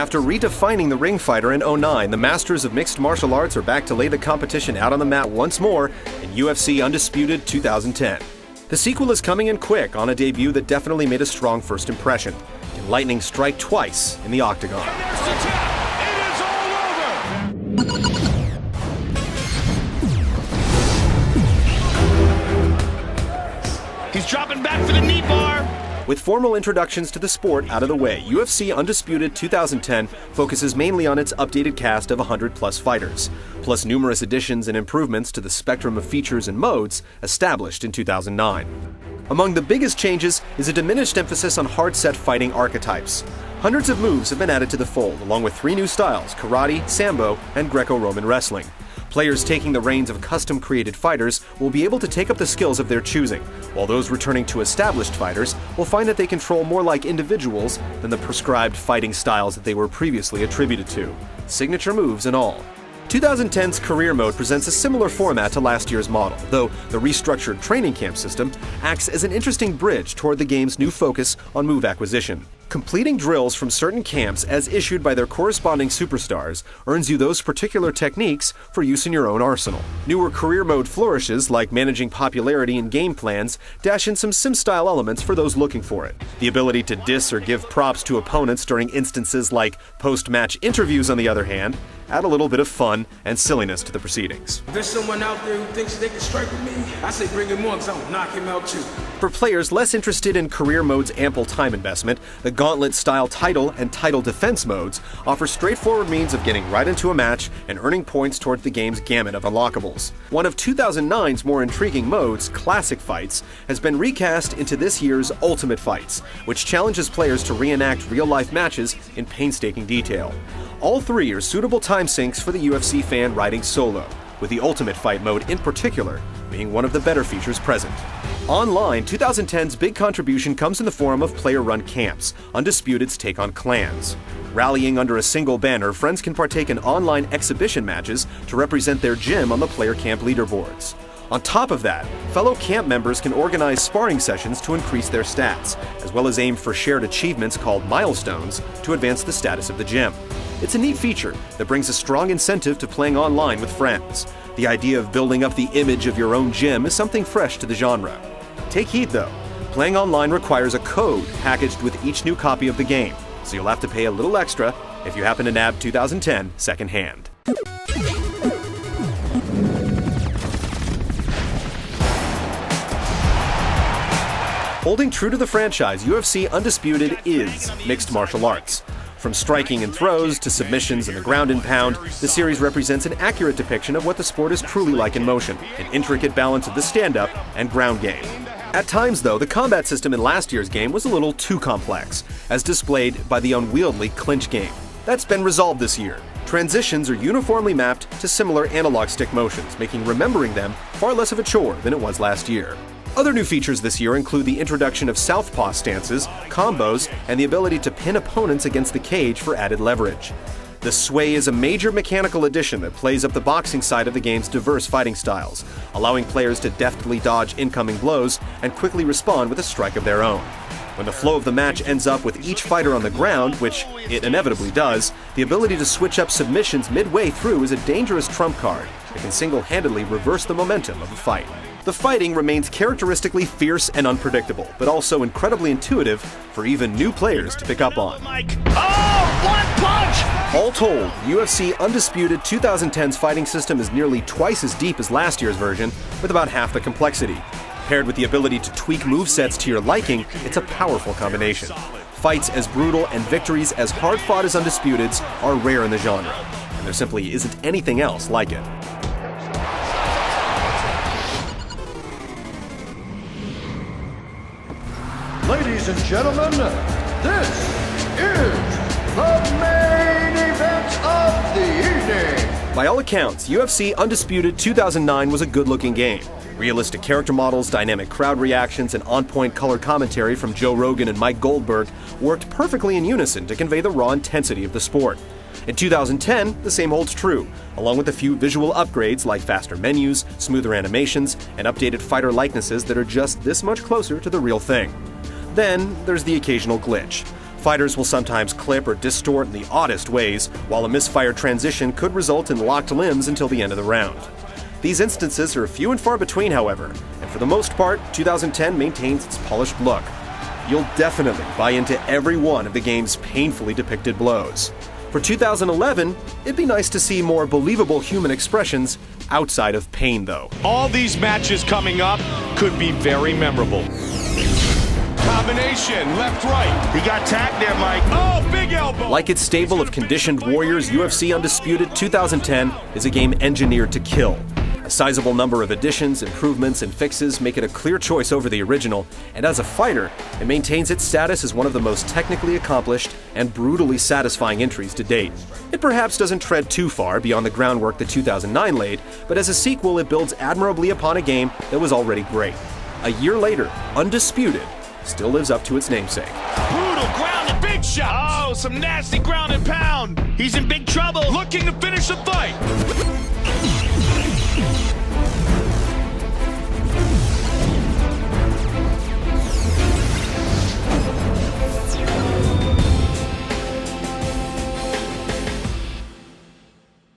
After redefining the ring fighter in '09, the masters of mixed martial arts are back to lay the competition out on the mat once more in UFC Undisputed 2010. The sequel is coming in quick on a debut that definitely made a strong first impression. Can lightning strike twice in the Octagon? He's dropping back for the knee bar. With formal introductions to the sport out of the way, UFC Undisputed 2010 focuses mainly on its updated cast of 100-plus fighters, plus numerous additions and improvements to the spectrum of features and modes established in 2009. Among the biggest changes is a diminished emphasis on hard-set fighting archetypes. Hundreds of moves have been added to the fold, along with 3 new styles: karate, sambo, and Greco-Roman wrestling. Players taking the reins of custom-created fighters will be able to take up the skills of their choosing, while those returning to established fighters will find that they control more like individuals than the prescribed fighting styles that they were previously attributed to, signature moves and all. 2010's Career Mode presents a similar format to last year's model, though the restructured training camp system acts as an interesting bridge toward the game's new focus on move acquisition. Completing drills from certain camps as issued by their corresponding superstars earns you those particular techniques for use in your own arsenal. Newer Career Mode flourishes, like managing popularity in game plans, dash in some sim-style elements for those looking for it. The ability to diss or give props to opponents during instances like post-match interviews, on the other hand, add a little bit of fun and silliness to the proceedings. If there's someone out there who thinks they can strike with me, I say bring him on, because I'll knock him out too. For players less interested in Career Mode's ample time investment, the Gauntlet-style title and title defense modes offer straightforward means of getting right into a match and earning points towards the game's gamut of unlockables. One of 2009's more intriguing modes, Classic Fights, has been recast into this year's Ultimate Fights, which challenges players to reenact real-life matches in painstaking detail. All 3 are suitable time sinks for the UFC fan riding solo, with the Ultimate Fight mode in particular being one of the better features present. Online, 2010's big contribution comes in the form of player-run camps, Undisputed's take on clans. Rallying under a single banner, friends can partake in online exhibition matches to represent their gym on the player camp leaderboards. On top of that, fellow camp members can organize sparring sessions to increase their stats, as well as aim for shared achievements called milestones to advance the status of the gym. It's a neat feature that brings a strong incentive to playing online with friends. The idea of building up the image of your own gym is something fresh to the genre. Take heed though, playing online requires a code packaged with each new copy of the game, so you'll have to pay a little extra if you happen to nab 2010 secondhand. Holding true to the franchise, UFC Undisputed is mixed martial arts. From striking and throws to submissions and the ground and pound, the series represents an accurate depiction of what the sport is truly like in motion, an intricate balance of the stand-up and ground game. At times, though, the combat system in last year's game was a little too complex, as displayed by the unwieldy clinch game. That's been resolved this year. Transitions are uniformly mapped to similar analog stick motions, making remembering them far less of a chore than it was last year. Other new features this year include the introduction of southpaw stances, combos, and the ability to pin opponents against the cage for added leverage. The sway is a major mechanical addition that plays up the boxing side of the game's diverse fighting styles, allowing players to deftly dodge incoming blows and quickly respond with a strike of their own. When the flow of the match ends up with each fighter on the ground, which it inevitably does, the ability to switch up submissions midway through is a dangerous trump card that can single-handedly reverse the momentum of a fight. The fighting remains characteristically fierce and unpredictable, but also incredibly intuitive for even new players to pick up on. One punch! All told, UFC Undisputed 2010's fighting system is nearly twice as deep as last year's version, with about half the complexity. Paired with the ability to tweak movesets to your liking, it's a powerful combination. Fights as brutal and victories as hard-fought as Undisputed's are rare in the genre, and there simply isn't anything else like it. Ladies and gentlemen, this is the main event of the evening. By all accounts, UFC Undisputed 2009 was a good-looking game. Realistic character models, dynamic crowd reactions, and on-point color commentary from Joe Rogan and Mike Goldberg worked perfectly in unison to convey the raw intensity of the sport. In 2010, the same holds true, along with a few visual upgrades like faster menus, smoother animations, and updated fighter likenesses that are just this much closer to the real thing. Then, there's the occasional glitch. Fighters will sometimes clip or distort in the oddest ways, while a misfired transition could result in locked limbs until the end of the round. These instances are few and far between, however, and for the most part, 2010 maintains its polished look. You'll definitely buy into every one of the game's painfully depicted blows. For 2011, it'd be nice to see more believable human expressions outside of pain, though. All these matches coming up could be very memorable. Combination, left, right. He got tagged there, Mike. Oh, big elbow. Like its stable of conditioned warriors, UFC Undisputed 2010 is a game engineered to kill. A sizable number of additions, improvements, and fixes make it a clear choice over the original, and as a fighter, it maintains its status as one of the most technically accomplished and brutally satisfying entries to date. It perhaps doesn't tread too far beyond the groundwork that 2009 laid, but as a sequel, it builds admirably upon a game that was already great. A year later, Undisputed still lives up to its namesake. Brutal ground and big shot. Oh, some nasty ground and pound. He's in big trouble. Looking to finish the fight.